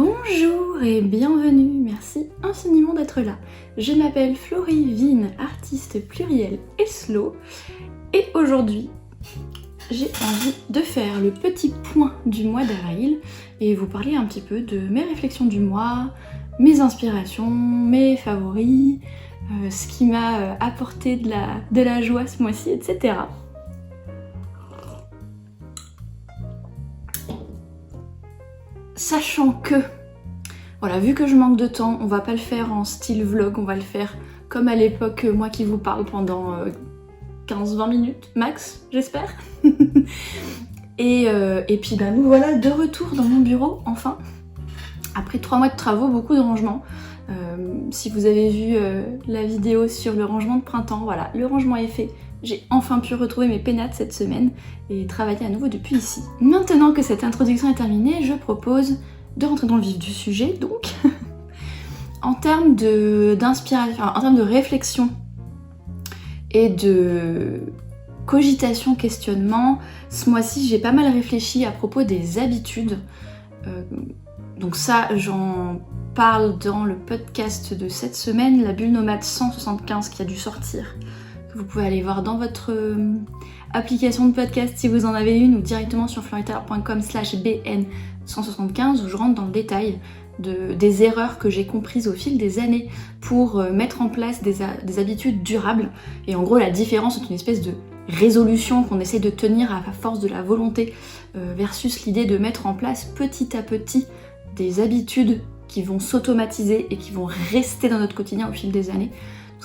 Bonjour et bienvenue, merci infiniment d'être là. Je m'appelle Florie Vine, artiste pluriel et slow, et aujourd'hui j'ai envie de faire le petit point du mois d'avril et vous parler un petit peu de mes réflexions du mois, mes inspirations, mes favoris, ce qui m'a apporté de la joie ce mois-ci, etc. Sachant que, voilà, vu que je manque de temps, on va pas le faire en style vlog, on va le faire comme à l'époque, moi qui vous parle pendant 15-20 minutes max, j'espère. et puis bah nous voilà de retour dans mon bureau, enfin. Après 3 mois de travaux, beaucoup de rangements. Si vous avez vu la vidéo sur le rangement de printemps, voilà, le rangement est fait. J'ai enfin pu retrouver mes pénates cette semaine et travailler à nouveau depuis ici. Maintenant que cette introduction est terminée, je propose de rentrer dans le vif du sujet, donc. En termes d'inspiration, en termes de réflexion et de cogitation, questionnement, ce mois-ci j'ai pas mal réfléchi à propos des habitudes. Donc ça, j'en parle dans le podcast de cette semaine, la bulle nomade 175 qui a dû sortir. Vous pouvez aller voir dans votre application de podcast si vous en avez une, ou directement sur floritaler.com/bn175 où je rentre dans le détail des erreurs que j'ai comprises au fil des années pour mettre en place des habitudes durables. Et en gros, la différence entre une espèce de résolution qu'on essaie de tenir à force de la volonté versus l'idée de mettre en place petit à petit des habitudes qui vont s'automatiser et qui vont rester dans notre quotidien au fil des années.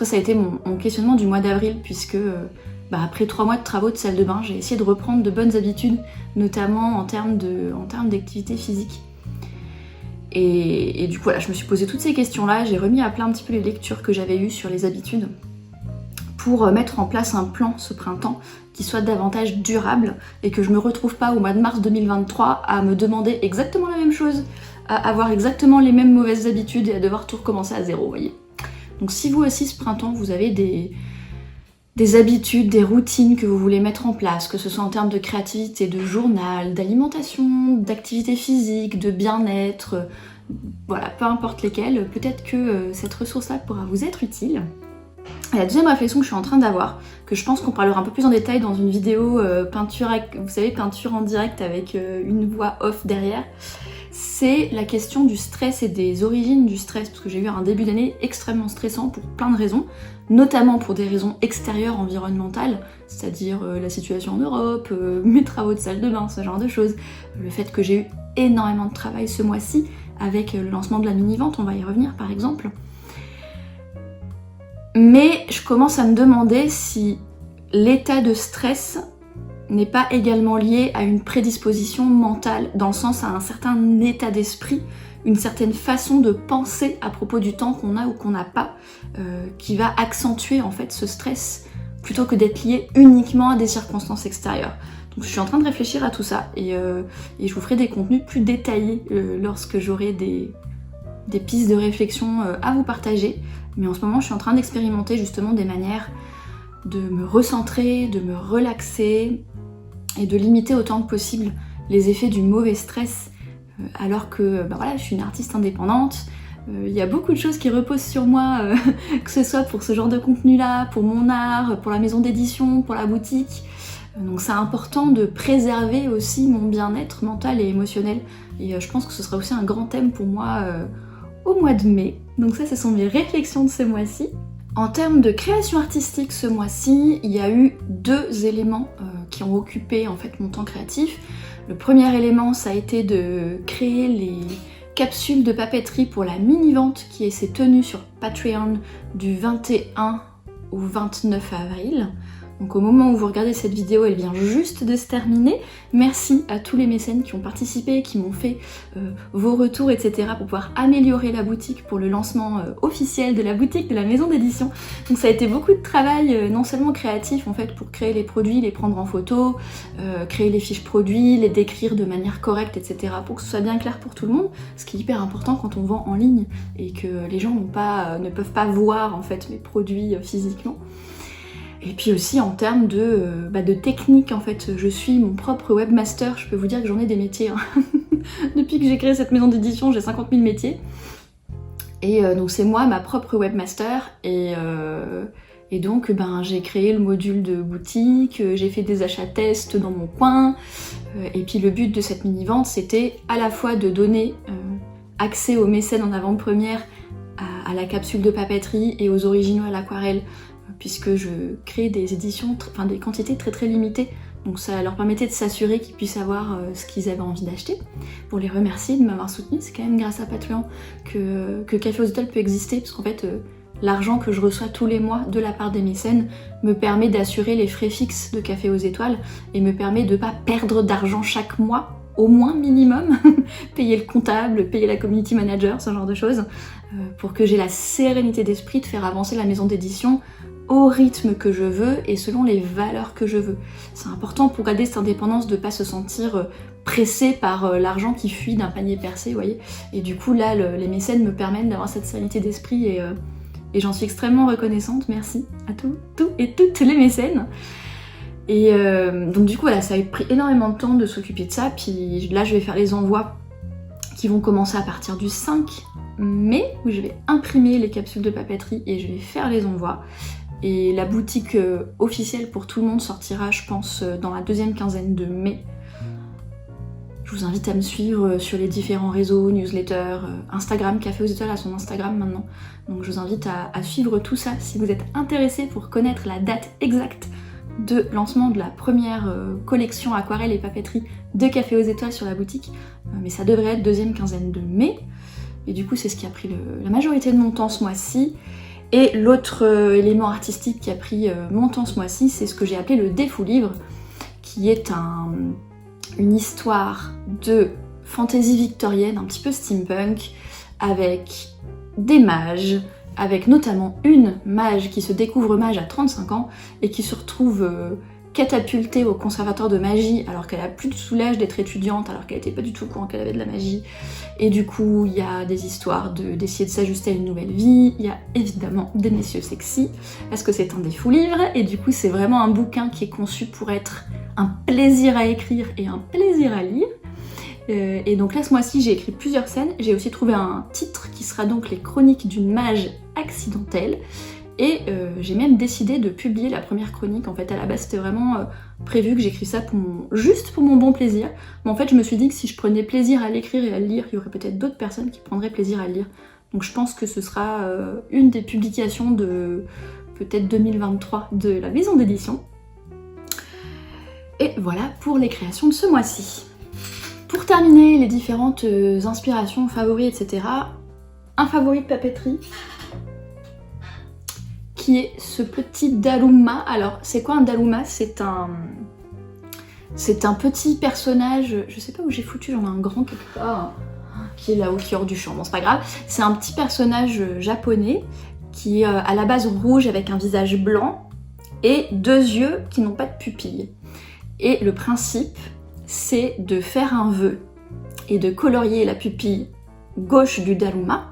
Ça a été mon questionnement du mois d'avril, puisque après 3 mois de travaux de salle de bain, j'ai essayé de reprendre de bonnes habitudes, notamment en termes d'activité physique. Et du coup, voilà, je me suis posé toutes ces questions-là, j'ai remis à plat un petit peu les lectures que j'avais eues sur les habitudes pour mettre en place un plan ce printemps qui soit davantage durable et que je me retrouve pas au mois de mars 2023 à me demander exactement la même chose, à avoir exactement les mêmes mauvaises habitudes et à devoir tout recommencer à zéro, vous voyez. Donc si vous aussi ce printemps vous avez des habitudes, des routines que vous voulez mettre en place, que ce soit en termes de créativité, de journal, d'alimentation, d'activité physique, de bien-être, voilà, peu importe lesquelles, peut-être que cette ressource-là pourra vous être utile. Et la deuxième réflexion que je suis en train d'avoir, que je pense qu'on parlera un peu plus en détail dans une vidéo peinture en direct avec une voix off derrière, c'est la question du stress et des origines du stress, parce que j'ai eu un début d'année extrêmement stressant pour plein de raisons, notamment pour des raisons extérieures environnementales, c'est-à-dire la situation en Europe, mes travaux de salle de bain, ce genre de choses, le fait que j'ai eu énormément de travail ce mois-ci avec le lancement de la mini-vente, on va y revenir par exemple. Mais je commence à me demander si l'état de stress n'est pas également lié à une prédisposition mentale, dans le sens à un certain état d'esprit, une certaine façon de penser à propos du temps qu'on a ou qu'on n'a pas, qui va accentuer en fait ce stress, plutôt que d'être lié uniquement à des circonstances extérieures. Donc je suis en train de réfléchir à tout ça, et je vous ferai des contenus plus détaillés lorsque j'aurai des pistes de réflexion à vous partager. Mais en ce moment je suis en train d'expérimenter justement des manières de me recentrer, de me relaxer et de limiter autant que possible les effets du mauvais stress, alors que voilà, je suis une artiste indépendante, il y a beaucoup de choses qui reposent sur moi, que ce soit pour ce genre de contenu là, pour mon art, pour la maison d'édition, pour la boutique. Donc c'est important de préserver aussi mon bien-être mental et émotionnel, et je pense que ce sera aussi un grand thème pour moi au mois de mai. Donc ça, ce sont mes réflexions de ce mois-ci. En termes de création artistique ce mois-ci, il y a eu 2 éléments qui ont occupé en fait mon temps créatif. Le premier élément, ça a été de créer les capsules de papeterie pour la mini-vente qui s'est tenue sur Patreon du 21 au 29 avril. Donc au moment où vous regardez cette vidéo, elle vient juste de se terminer. Merci à tous les mécènes qui ont participé, qui m'ont fait vos retours, etc. pour pouvoir améliorer la boutique pour le lancement officiel de la boutique de la maison d'édition. Donc ça a été beaucoup de travail, non seulement créatif en fait, pour créer les produits, les prendre en photo, créer les fiches produits, les décrire de manière correcte, etc. pour que ce soit bien clair pour tout le monde, ce qui est hyper important quand on vend en ligne et que les gens ne peuvent pas voir en fait mes produits physiquement. Et puis aussi en termes de technique, en fait, je suis mon propre webmaster, je peux vous dire que j'en ai des métiers. Hein. Depuis que j'ai créé cette maison d'édition, j'ai 50 000 métiers. Et donc c'est moi, ma propre webmaster, et donc j'ai créé le module de boutique, j'ai fait des achats tests dans mon coin, et puis le but de cette mini-vente, c'était à la fois de donner accès aux mécènes en avant-première à la capsule de papeterie et aux originaux à l'aquarelle, puisque je crée des éditions, des quantités très très limitées. Donc ça leur permettait de s'assurer qu'ils puissent avoir ce qu'ils avaient envie d'acheter. Pour les remercier de m'avoir soutenu, c'est quand même grâce à Patreon que Café aux Étoiles peut exister, parce qu'en fait l'argent que je reçois tous les mois de la part des mécènes me permet d'assurer les frais fixes de Café aux Étoiles et me permet de ne pas perdre d'argent chaque mois, au moins minimum, payer le comptable, payer la community manager, ce genre de choses, pour que j'ai la sérénité d'esprit de faire avancer la maison d'édition au rythme que je veux et selon les valeurs que je veux. C'est important pour garder cette indépendance de pas se sentir pressé par l'argent qui fuit d'un panier percé, vous voyez. Et du coup là, les mécènes me permettent d'avoir cette sérénité d'esprit et j'en suis extrêmement reconnaissante. Merci à tous et toutes les mécènes. Et donc du coup voilà, ça a pris énormément de temps de s'occuper de ça, puis là je vais faire les envois qui vont commencer à partir du 5 mai, où je vais imprimer les capsules de papeterie et je vais faire les envois. Et la boutique officielle pour tout le monde sortira, je pense, dans la deuxième quinzaine de mai. Je vous invite à me suivre sur les différents réseaux, newsletter, Instagram, Café aux Étoiles a son Instagram maintenant. Donc je vous invite à suivre tout ça si vous êtes intéressés pour connaître la date exacte de lancement de la première collection aquarelle et papeterie de Café aux Étoiles sur la boutique. Mais ça devrait être deuxième quinzaine de mai. Et du coup c'est ce qui a pris la majorité de mon temps ce mois-ci. Et l'autre élément artistique qui a pris mon temps ce mois-ci, c'est ce que j'ai appelé le défou livre, qui est une histoire de fantaisie victorienne, un petit peu steampunk, avec des mages, avec notamment une mage qui se découvre mage à 35 ans et qui se retrouve catapultée au conservatoire de magie alors qu'elle a plus de sous l'âge d'être étudiante, alors qu'elle était pas du tout au courant qu'elle avait de la magie. Et du coup, il y a des histoires d'essayer de s'ajuster à une nouvelle vie, il y a évidemment des messieurs sexy, parce que c'est un défou livre, et du coup c'est vraiment un bouquin qui est conçu pour être un plaisir à écrire et un plaisir à lire. Et donc là ce mois-ci j'ai écrit plusieurs scènes, j'ai aussi trouvé un titre qui sera donc les chroniques d'une mage accidentelle, et j'ai même décidé de publier la première chronique. En fait à la base c'était vraiment prévu que j'écris ça juste pour mon bon plaisir, mais en fait je me suis dit que si je prenais plaisir à l'écrire et à le lire, il y aurait peut-être d'autres personnes qui prendraient plaisir à le lire. Donc je pense que ce sera une des publications de peut-être 2023 de la maison d'édition. Et voilà pour les créations de ce mois-ci. Pour terminer les différentes inspirations, favoris, etc., un favori de papeterie, qui est ce petit Daluma. Alors, c'est quoi un Daluma? C'est un petit personnage, je sais pas où j'ai foutu, j'en ai un grand quelque part, qui est là-haut, qui est hors du champ, bon c'est pas grave. C'est un petit personnage japonais, qui est à la base rouge avec un visage blanc, et deux yeux qui n'ont pas de pupilles. Et le principe, c'est de faire un vœu, et de colorier la pupille gauche du Daluma.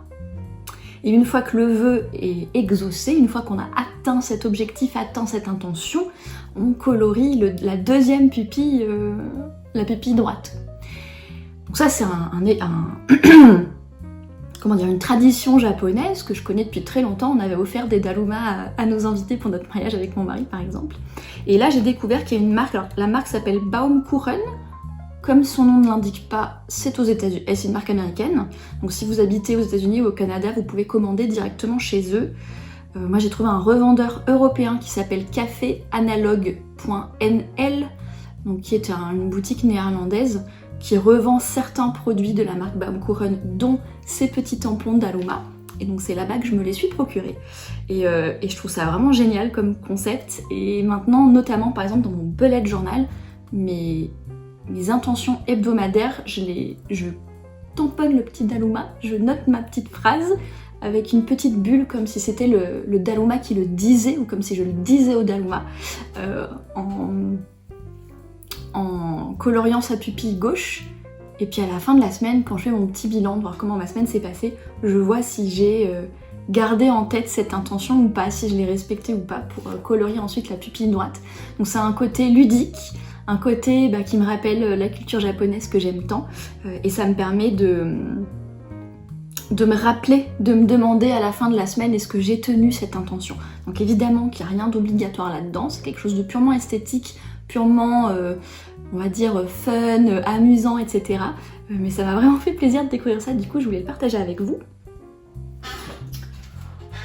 Et une fois que le vœu est exaucé, une fois qu'on a atteint cet objectif, atteint cette intention, on colorie la deuxième pupille, la pupille droite. Donc ça c'est une tradition japonaise que je connais depuis très longtemps. On avait offert des Daluma à nos invités pour notre mariage avec mon mari par exemple. Et là j'ai découvert qu'il y a une marque, alors la marque s'appelle Baumkuchen. Comme son nom ne l'indique pas, c'est aux États-Unis, c'est une marque américaine. Donc si vous habitez aux États-Unis ou au Canada, vous pouvez commander directement chez eux. Moi j'ai trouvé un revendeur européen qui s'appelle caféanalogue.nl, donc qui est une boutique néerlandaise qui revend certains produits de la marque Baumkuchen, dont ces petits tampons Daluma. Et donc c'est là-bas que je me les suis procurés. Et je trouve ça vraiment génial comme concept. Et maintenant, notamment par exemple dans mon bullet journal, mes intentions hebdomadaires, je tamponne le petit Daluma, je note ma petite phrase avec une petite bulle comme si c'était le Daluma qui le disait, ou comme si je le disais au Daluma, en coloriant sa pupille gauche. Et puis à la fin de la semaine, quand je fais mon petit bilan de voir comment ma semaine s'est passée, je vois si j'ai gardé en tête cette intention ou pas, si je l'ai respectée ou pas, pour colorier ensuite la pupille droite. Donc c'est un côté ludique, un côté qui me rappelle la culture japonaise que j'aime tant, et ça me permet de me rappeler, de me demander à la fin de la semaine est-ce que j'ai tenu cette intention. Donc évidemment qu'il n'y a rien d'obligatoire là-dedans, c'est quelque chose de purement esthétique, purement, on va dire, fun, amusant, etc. Mais ça m'a vraiment fait plaisir de découvrir ça, du coup je voulais le partager avec vous.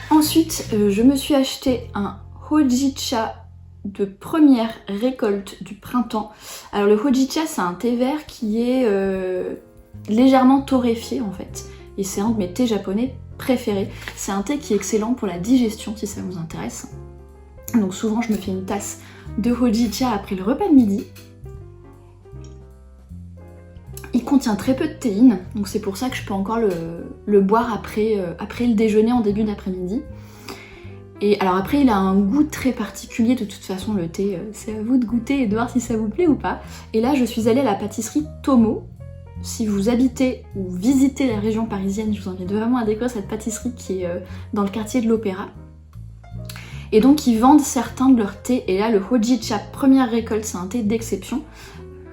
Ensuite, je me suis acheté un Hojicha de première récolte du printemps. Alors le Hojicha, c'est un thé vert qui est légèrement torréfié en fait. Et c'est un de mes thés japonais préférés. C'est un thé qui est excellent pour la digestion si ça vous intéresse. Donc souvent je me fais une tasse de Hojicha après le repas de midi. Il contient très peu de théine, donc c'est pour ça que je peux encore le boire après le déjeuner en début d'après-midi. Et alors après il a un goût très particulier, de toute façon le thé, c'est à vous de goûter et de voir si ça vous plaît ou pas. Et là je suis allée à la pâtisserie Tomo. Si vous habitez ou visitez la région parisienne, je vous invite vraiment à découvrir cette pâtisserie qui est dans le quartier de l'Opéra. Et donc ils vendent certains de leurs thés, et là le Hojicha première récolte, c'est un thé d'exception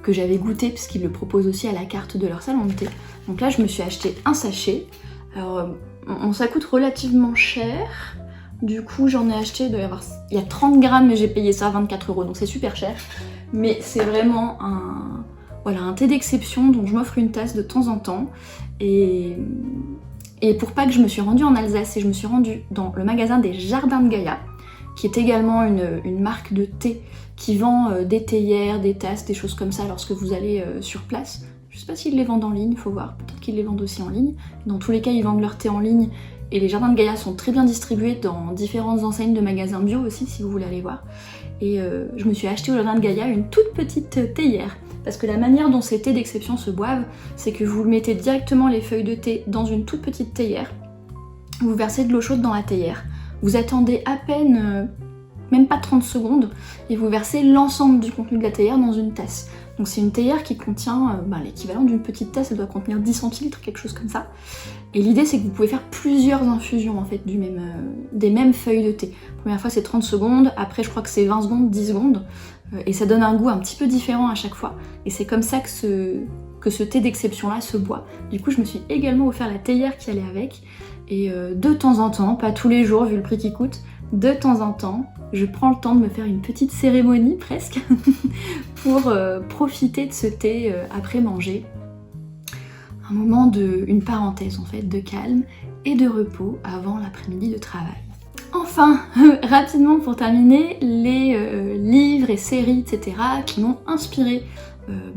que j'avais goûté puisqu'ils le proposent aussi à la carte de leur salon de thé. Donc là je me suis acheté un sachet. Alors ça coûte relativement cher, du coup j'en ai acheté, il y a 30 grammes mais j'ai payé ça 24 €, donc c'est super cher. Mais c'est vraiment un thé d'exception dont je m'offre une tasse de temps en temps. Et pour Pâques, je me suis rendue en Alsace et je me suis rendue dans le magasin des Jardins de Gaïa, qui est également une marque de thé qui vend des théières, des tasses, des choses comme ça lorsque vous allez sur place. Je sais pas s'ils les vendent en ligne, il faut voir, peut-être qu'ils les vendent aussi en ligne. Dans tous les cas, ils vendent leur thé en ligne et les Jardins de Gaïa sont très bien distribués dans différentes enseignes de magasins bio aussi, si vous voulez aller voir. Et je me suis acheté au Jardin de Gaïa une toute petite théière. Parce que la manière dont ces thés d'exception se boivent, c'est que vous mettez directement les feuilles de thé dans une toute petite théière, vous versez de l'eau chaude dans la théière, vous attendez à peine, même pas 30 secondes, et vous versez l'ensemble du contenu de la théière dans une tasse. Donc c'est une théière qui contient l'équivalent d'une petite tasse, elle doit contenir 10 centilitres, quelque chose comme ça. Et l'idée c'est que vous pouvez faire plusieurs infusions en fait des mêmes feuilles de thé. La première fois c'est 30 secondes, après je crois que c'est 20 secondes, 10 secondes, et ça donne un goût un petit peu différent à chaque fois. Et c'est comme ça que ce thé d'exception là se boit. Du coup je me suis également offert la théière qui allait avec, et de temps en temps, pas tous les jours vu le prix qu'il coûte, de temps en temps, je prends le temps de me faire une petite cérémonie presque pour profiter de ce thé après manger. Un moment une parenthèse en fait, de calme et de repos avant l'après-midi de travail. Enfin, rapidement pour terminer, les livres et séries, etc. qui m'ont inspirée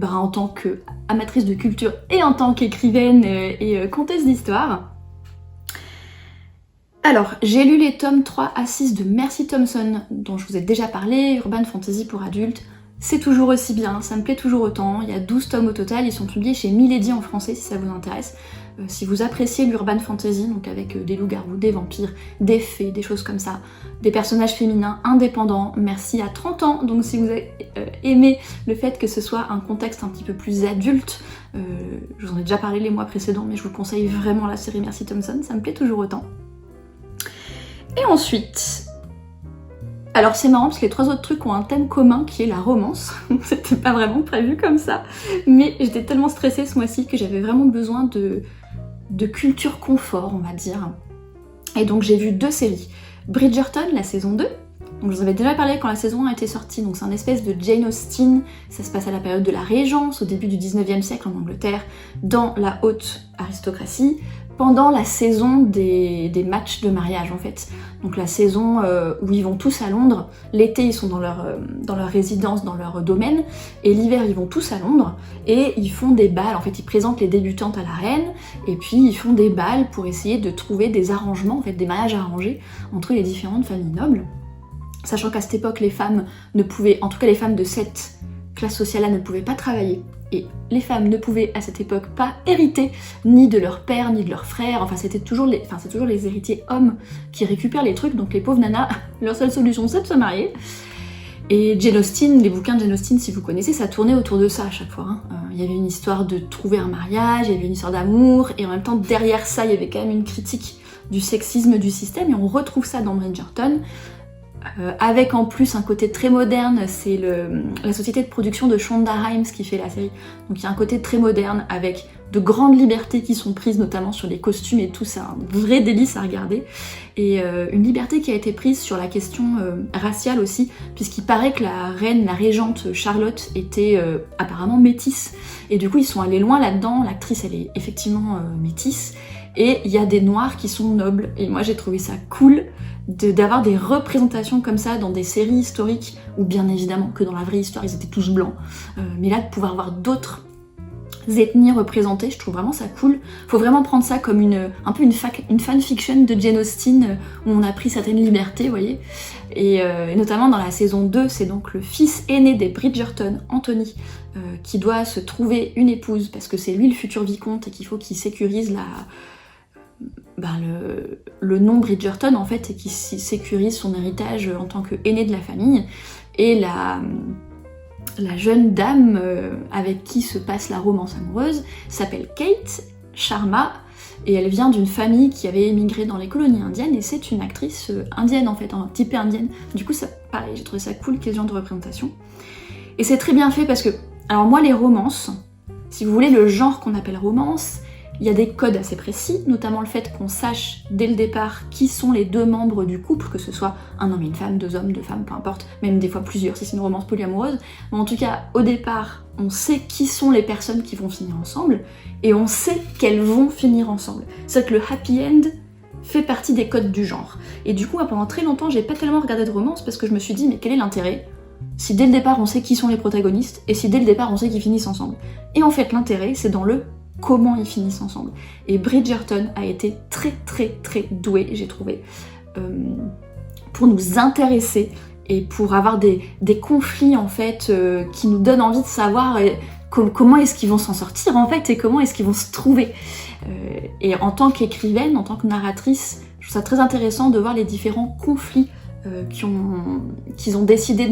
en tant qu'amatrice de culture et en tant qu'écrivaine et conteuse d'histoire. Alors, j'ai lu les tomes 3 à 6 de Mercy Thompson, dont je vous ai déjà parlé, Urban Fantasy pour adultes. C'est toujours aussi bien, ça me plaît toujours autant. Il y a 12 tomes au total, ils sont publiés chez Milady en français si ça vous intéresse. Si vous appréciez l'Urban Fantasy, donc avec des loups-garous, des vampires, des fées, des choses comme ça, des personnages féminins indépendants, Mercy a 30 ans, donc si vous aimez le fait que ce soit un contexte un petit peu plus adulte, je vous en ai déjà parlé les mois précédents, mais je vous conseille vraiment la série Mercy Thompson, ça me plaît toujours autant. Et ensuite, alors c'est marrant parce que les 3 autres trucs ont un thème commun qui est la romance. C'était pas vraiment prévu comme ça, mais j'étais tellement stressée ce mois-ci que j'avais vraiment besoin de culture confort, on va dire. Et donc j'ai vu 2 séries. Bridgerton, la saison 2. Donc je vous avais déjà parlé quand la saison 1 était sortie, donc c'est un espèce de Jane Austen, ça se passe à la période de la Régence, au début du 19e siècle en Angleterre, dans la haute aristocratie, pendant la saison des matchs de mariage en fait. Donc la saison où ils vont tous à Londres, l'été ils sont dans leur résidence, dans leur domaine, et l'hiver ils vont tous à Londres, et ils font des bals, en fait ils présentent les débutantes à la reine, et puis ils font des bals pour essayer de trouver des arrangements, en fait des mariages arrangés entre les différentes familles nobles. Sachant qu'à cette époque les femmes ne pouvaient, en tout cas les femmes de cette classe sociale-là ne pouvaient pas travailler, et les femmes ne pouvaient à cette époque pas hériter ni de leur père ni de leur frère, enfin c'est toujours les héritiers hommes qui récupèrent les trucs, donc les pauvres nanas, leur seule solution c'est de se marier. Et Jane Austen, les bouquins de Jane Austen si vous connaissez, ça tournait autour de ça à chaque fois. Il y avait une histoire de trouver un mariage, il y avait une histoire d'amour, et en même temps derrière ça il y avait quand même une critique du sexisme du système, et on retrouve ça dans Bridgerton. avec en plus un côté très moderne, c'est la société de production de Shonda Rhimes qui fait la série. Donc il y a un côté très moderne avec de grandes libertés qui sont prises, notamment sur les costumes et tout, c'est un vrai délice à regarder. Et une liberté qui a été prise sur la question raciale aussi, puisqu'il paraît que la régente Charlotte était apparemment métisse. Et du coup ils sont allés loin là-dedans, l'actrice elle est effectivement métisse, et il y a des noirs qui sont nobles. Et moi j'ai trouvé ça cool d'avoir des représentations comme ça dans des séries historiques, ou bien évidemment que dans la vraie histoire ils étaient tous blancs, mais là de pouvoir voir d'autres ethnies représentées, je trouve vraiment ça cool. Faut vraiment prendre ça comme un peu une fanfiction de Jane Austen, où on a pris certaines libertés, vous voyez. Et notamment dans la saison 2, c'est donc le fils aîné des Bridgerton, Anthony, qui doit se trouver une épouse, parce que c'est lui le futur vicomte et qu'il faut qu'il sécurise le nom Bridgerton en fait, et qui sécurise son héritage en tant qu'aîné de la famille. Et la jeune dame avec qui se passe la romance amoureuse s'appelle Kate Sharma, et elle vient d'une famille qui avait émigré dans les colonies indiennes, et c'est une actrice indienne en fait, typée indienne. Du coup ça, pareil, j'ai trouvé ça cool qu'il y ait ce genre de représentation. Et c'est très bien fait parce que, alors moi les romances, si vous voulez le genre qu'on appelle romance, il y a des codes assez précis, notamment le fait qu'on sache dès le départ qui sont les deux membres du couple, que ce soit un homme et une femme, deux hommes, deux femmes, peu importe, même des fois plusieurs si c'est une romance polyamoureuse. Mais en tout cas, au départ, on sait qui sont les personnes qui vont finir ensemble, et on sait qu'elles vont finir ensemble. C'est-à-dire que le happy end fait partie des codes du genre. Et du coup, pendant très longtemps, j'ai pas tellement regardé de romance parce que je me suis dit, mais quel est l'intérêt si dès le départ on sait qui sont les protagonistes, et si dès le départ on sait qu'ils finissent ensemble? Et en fait, l'intérêt, c'est dans le comment ils finissent ensemble. Et Bridgerton a été très très très doué, j'ai trouvé, pour nous intéresser et pour avoir des conflits en fait qui nous donnent envie de savoir comment est-ce qu'ils vont s'en sortir en fait, et comment est-ce qu'ils vont se trouver. Et en tant qu'écrivaine, en tant que narratrice, je trouve ça très intéressant de voir les différents conflits qu'ils ont décidé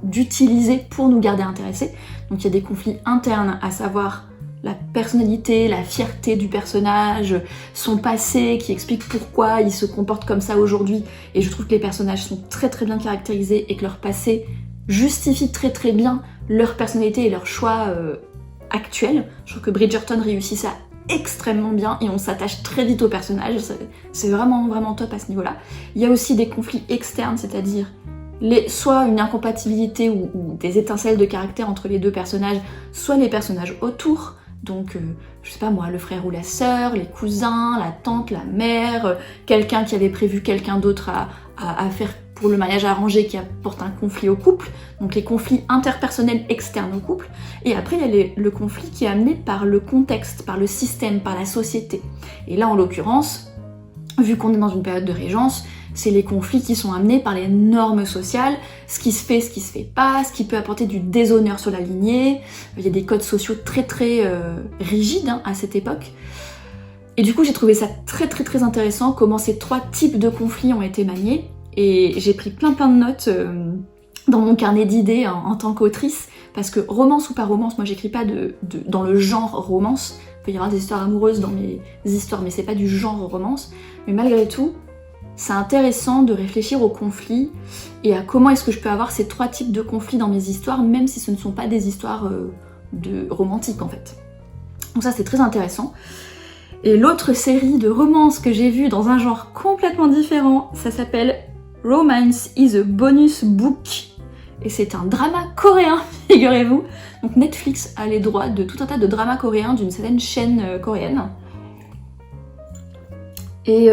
d'utiliser pour nous garder intéressés. Donc il y a des conflits internes, à savoir la personnalité, la fierté du personnage, son passé qui explique pourquoi il se comporte comme ça aujourd'hui. Et je trouve que les personnages sont très très bien caractérisés et que leur passé justifie très très bien leur personnalité et leur choix actuels. Je trouve que Bridgerton réussit ça extrêmement bien et on s'attache très vite au personnage. C'est vraiment vraiment top à ce niveau-là. Il y a aussi des conflits externes, c'est-à-dire soit une incompatibilité ou des étincelles de caractère entre les deux personnages, soit les personnages autour. Donc, je sais pas moi, le frère ou la sœur, les cousins, la tante, la mère, quelqu'un qui avait prévu quelqu'un d'autre à faire pour le mariage arrangé qui apporte un conflit au couple, donc les conflits interpersonnels externes au couple. Et après, il y a le conflit qui est amené par le contexte, par le système, par la société. Et là, en l'occurrence, vu qu'on est dans une période de régence, c'est les conflits qui sont amenés par les normes sociales, ce qui se fait pas, ce qui peut apporter du déshonneur sur la lignée. Il y a des codes sociaux très très rigides à cette époque. Et du coup j'ai trouvé ça très très très intéressant comment ces trois types de conflits ont été maniés. Et j'ai pris plein de notes dans mon carnet d'idées en tant qu'autrice, parce que romance ou pas romance, moi j'écris pas dans le genre romance. Il peut y avoir des histoires amoureuses dans mes histoires, mais c'est pas du genre romance. Mais malgré tout, c'est intéressant de réfléchir aux conflits et à comment est-ce que je peux avoir ces trois types de conflits dans mes histoires, même si ce ne sont pas des histoires romantiques en fait. Donc ça c'est très intéressant. Et l'autre série de romances que j'ai vue dans un genre complètement différent, ça s'appelle Romance is a Bonus Book. Et c'est un drama coréen, figurez-vous. Donc Netflix a les droits de tout un tas de dramas coréens d'une certaine chaîne coréenne. Et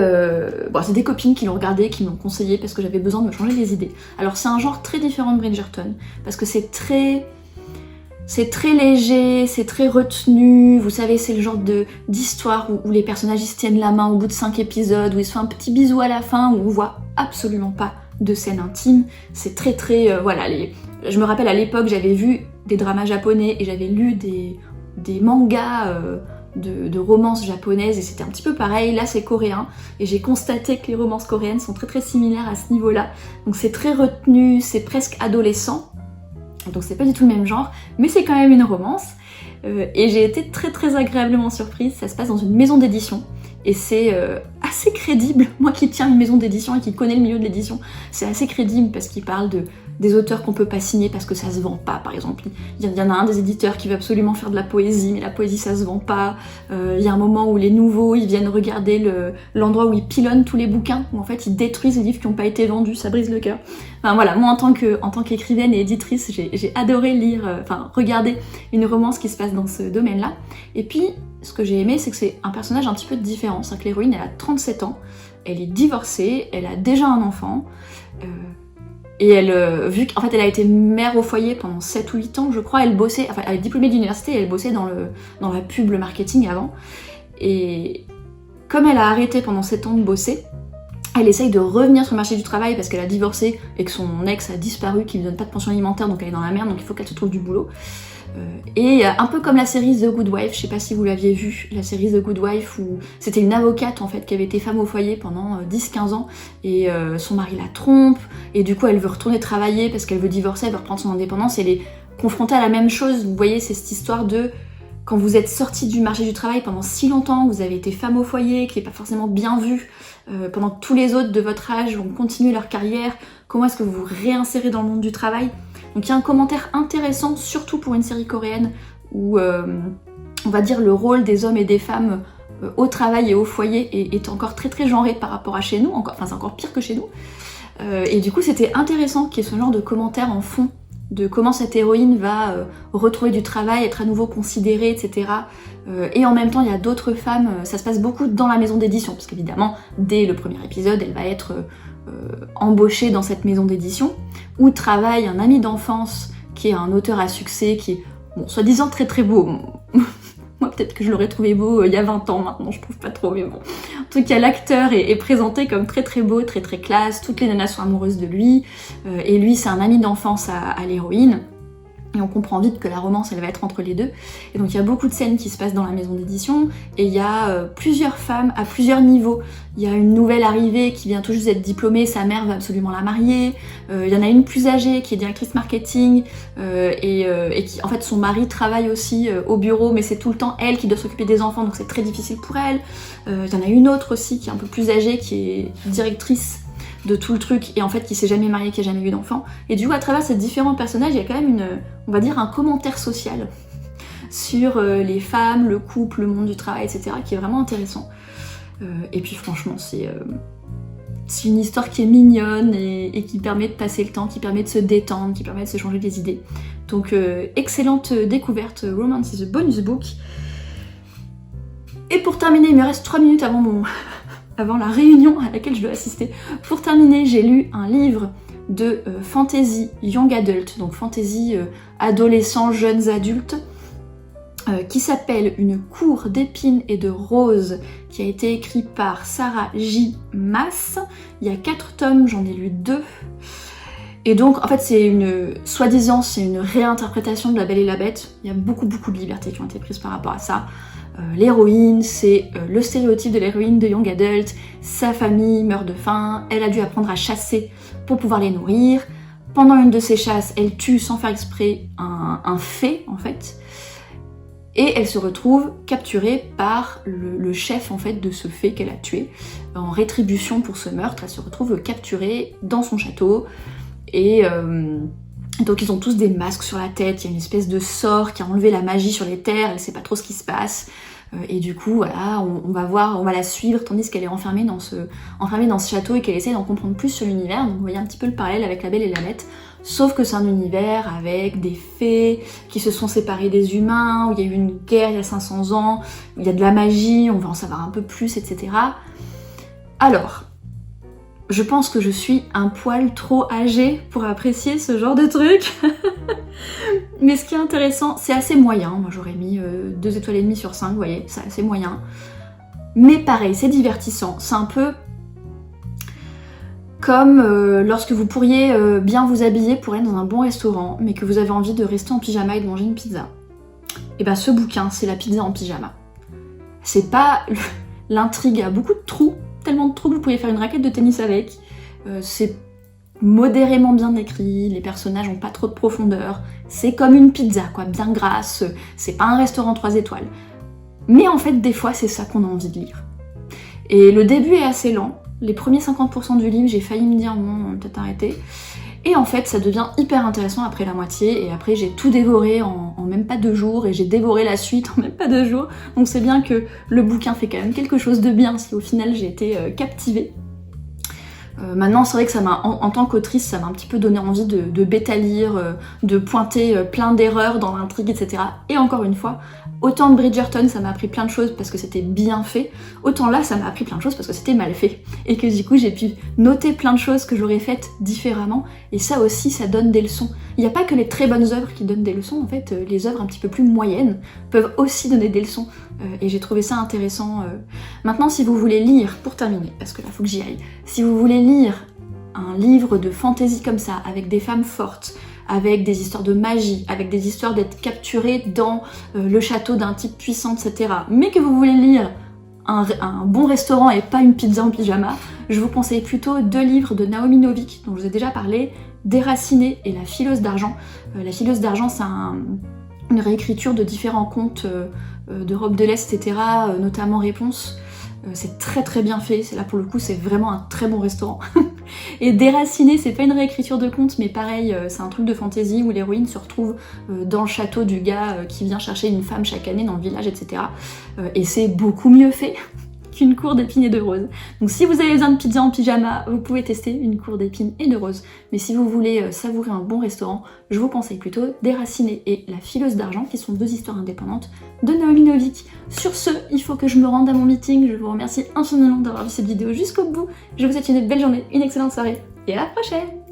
c'est des copines qui l'ont regardé, qui m'ont conseillé parce que j'avais besoin de me changer les idées. Alors c'est un genre très différent de Bridgerton, parce que c'est très léger, c'est très retenu, vous savez c'est le genre d'histoire où les personnages ils se tiennent la main au bout de 5 épisodes, où ils se font un petit bisou à la fin, où on voit absolument pas de scène intime. C'est très je me rappelle à l'époque j'avais vu des dramas japonais et j'avais lu des mangas de romances japonaises et c'était un petit peu pareil. Là c'est coréen et j'ai constaté que les romances coréennes sont très très similaires à ce niveau-là. Donc c'est très retenu, c'est presque adolescent. Donc c'est pas du tout le même genre, mais c'est quand même une romance. Et j'ai été très très agréablement surprise. Ça se passe dans une maison d'édition et c'est assez crédible. Moi qui tiens une maison d'édition et qui connais le milieu de l'édition, c'est assez crédible parce qu'il parle des auteurs qu'on peut pas signer parce que ça se vend pas, par exemple. Il y en a un des éditeurs qui veut absolument faire de la poésie, mais la poésie ça se vend pas. Il y a un moment où les nouveaux, ils viennent regarder l'endroit où ils pilonnent tous les bouquins, où en fait ils détruisent les livres qui n'ont pas été vendus, ça brise le cœur. Enfin voilà, moi en tant qu'écrivaine et éditrice, j'ai adoré regarder une romance qui se passe dans ce domaine-là. Et puis, ce que j'ai aimé, c'est que c'est un personnage un petit peu différent. C'est que l'héroïne, elle a 37 ans, elle est divorcée, elle a déjà un enfant, et vu qu'en fait elle a été mère au foyer pendant 7 ou 8 ans, je crois, elle est diplômée d'université et elle bossait dans la pub, le marketing avant. Et comme elle a arrêté pendant 7 ans de bosser, elle essaye de revenir sur le marché du travail parce qu'elle a divorcé et que son ex a disparu, qu'il ne donne pas de pension alimentaire, donc elle est dans la merde, donc il faut qu'elle se trouve du boulot. Et un peu comme la série The Good Wife, je sais pas si vous l'aviez vu, la série The Good Wife où c'était une avocate en fait qui avait été femme au foyer pendant 10-15 ans et son mari la trompe et du coup elle veut retourner travailler parce qu'elle veut divorcer, elle veut reprendre son indépendance et elle est confrontée à la même chose. Vous voyez, c'est cette histoire de quand vous êtes sorti du marché du travail pendant si longtemps, vous avez été femme au foyer, qui n'est pas forcément bien vue, pendant que tous les autres de votre âge vont continuer leur carrière, comment est-ce que vous vous réinsérez dans le monde du travail? Donc il y a un commentaire intéressant, surtout pour une série coréenne, où on va dire le rôle des hommes et des femmes au travail et au foyer est encore très très genré par rapport à chez nous, c'est encore pire que chez nous. Et du coup c'était intéressant qu'il y ait ce genre de commentaire en fond, de comment cette héroïne va retrouver du travail, être à nouveau considérée, etc. Et en même temps, il y a d'autres femmes, ça se passe beaucoup dans la maison d'édition, parce qu'évidemment, dès le premier épisode, elle va être embauchée dans cette maison d'édition, où travaille un ami d'enfance qui est un auteur à succès, qui est, bon, soi-disant très très beau. Moi, peut-être que je l'aurais trouvé beau il y a 20 ans, maintenant je trouve pas trop, mais bon. En tout cas, l'acteur est présenté comme très très beau, très très classe, toutes les nanas sont amoureuses de lui, et lui c'est un ami d'enfance à l'héroïne. Et on comprend vite que la romance, elle va être entre les deux. Et donc il y a beaucoup de scènes qui se passent dans la maison d'édition, et il y a plusieurs femmes à plusieurs niveaux. Il y a une nouvelle arrivée qui vient tout juste d'être diplômée, sa mère va absolument la marier. Il y en a une plus âgée qui est directrice marketing, et qui, en fait, son mari travaille aussi au bureau, mais c'est tout le temps elle qui doit s'occuper des enfants, donc c'est très difficile pour elle. Il y en a une autre aussi qui est un peu plus âgée, qui est directrice de tout le truc et en fait qui s'est jamais mariée, qui a jamais eu d'enfant. Et du coup à travers ces différents personnages, il y a quand même on va dire un commentaire social sur les femmes, le couple, le monde du travail, etc. qui est vraiment intéressant. Et puis franchement c'est une histoire qui est mignonne et qui permet de passer le temps, qui permet de se détendre, qui permet de se changer des idées. Donc excellente découverte, Romance is a Bonus Book. Et pour terminer, il me reste 3 minutes avant la réunion à laquelle je dois assister. Pour terminer, j'ai lu un livre de fantasy young adult, donc fantasy adolescents, jeunes adultes, qui s'appelle Une cour d'épines et de roses, qui a été écrit par Sarah J. Maas. Il y a 4 tomes, j'en ai lu 2. Et donc, en fait, soi-disant, c'est une réinterprétation de La Belle et la Bête. Il y a beaucoup de libertés qui ont été prises par rapport à ça. L'héroïne, c'est le stéréotype de l'héroïne de young adult, sa famille meurt de faim, elle a dû apprendre à chasser pour pouvoir les nourrir. Pendant une de ces chasses, elle tue sans faire exprès un fée, en fait, et elle se retrouve capturée par le chef, en fait, de ce fée qu'elle a tué. En rétribution pour ce meurtre, elle se retrouve capturée dans son château, et donc ils ont tous des masques sur la tête, il y a une espèce de sort qui a enlevé la magie sur les terres, elle sait pas trop ce qui se passe, et du coup voilà, on va la suivre tandis qu'elle est enfermée dans ce château et qu'elle essaie d'en comprendre plus sur l'univers. Donc vous voyez un petit peu le parallèle avec La Belle et la Bête, sauf que c'est un univers avec des fées qui se sont séparées des humains, où il y a eu une guerre il y a 500 ans, où il y a de la magie, on va en savoir un peu plus, etc. Alors, je pense que je suis un poil trop âgée pour apprécier ce genre de truc. Mais ce qui est intéressant, c'est assez moyen. Moi j'aurais mis 2 étoiles et demie sur 5, vous voyez, c'est assez moyen. Mais pareil, c'est divertissant. C'est un peu comme lorsque vous pourriez bien vous habiller pour être dans un bon restaurant, mais que vous avez envie de rester en pyjama et de manger une pizza. Et bah ce bouquin, c'est la pizza en pyjama. C'est pas... L'intrigue a beaucoup de trous, tellement de trous que vous pourriez faire une raquette de tennis avec. C'est modérément bien écrit, les personnages ont pas trop de profondeur. C'est comme une pizza, quoi, bien grasse. C'est pas un restaurant 3 étoiles. Mais en fait, des fois, c'est ça qu'on a envie de lire. Et le début est assez lent. Les premiers 50% du livre, j'ai failli me dire bon, on va peut-être arrêter. Et en fait, ça devient hyper intéressant après la moitié, et après j'ai tout dévoré en même pas 2 jours, et j'ai dévoré la suite en même pas 2 jours. Donc c'est bien que le bouquin fait quand même quelque chose de bien, si au final j'ai été captivée. Maintenant, c'est vrai que ça m'a, en tant qu'autrice, ça m'a un petit peu donné envie de bêta-lire, de pointer plein d'erreurs dans l'intrigue, etc. Et encore une fois, autant de Bridgerton, ça m'a appris plein de choses parce que c'était bien fait, autant là, ça m'a appris plein de choses parce que c'était mal fait. Et que du coup, j'ai pu noter plein de choses que j'aurais faites différemment, et ça aussi, ça donne des leçons. Il n'y a pas que les très bonnes œuvres qui donnent des leçons, en fait, les œuvres un petit peu plus moyennes peuvent aussi donner des leçons. Et j'ai trouvé ça intéressant. Maintenant, si vous voulez lire, pour terminer, parce que là, faut que j'y aille, si vous voulez lire un livre de fantasy comme ça, avec des femmes fortes, avec des histoires de magie, avec des histoires d'être capturées dans le château d'un type puissant, etc., mais que vous voulez lire un bon restaurant et pas une pizza en pyjama, je vous conseille plutôt 2 livres de Naomi Novik, dont je vous ai déjà parlé, Déracinée et La fileuse d'argent. La fileuse d'argent, c'est une réécriture de différents contes d'Europe de l'Est, etc., notamment Réponse. C'est très très bien fait, là pour le coup c'est vraiment un très bon restaurant. Et Déraciné, c'est pas une réécriture de conte, mais pareil, c'est un truc de fantasy où l'héroïne se retrouve dans le château du gars qui vient chercher une femme chaque année dans le village, etc. Et c'est beaucoup mieux fait qu'une cour d'épines et de roses. Donc si vous avez besoin de pizza en pyjama, vous pouvez tester une cour d'épines et de roses. Mais si vous voulez savourer un bon restaurant, je vous conseille plutôt Déraciné et La fileuse d'argent, qui sont 2 histoires indépendantes de Naomi Novik. Sur ce, il faut que je me rende à mon meeting. Je vous remercie infiniment d'avoir vu cette vidéo jusqu'au bout. Je vous souhaite une belle journée, une excellente soirée, et à la prochaine!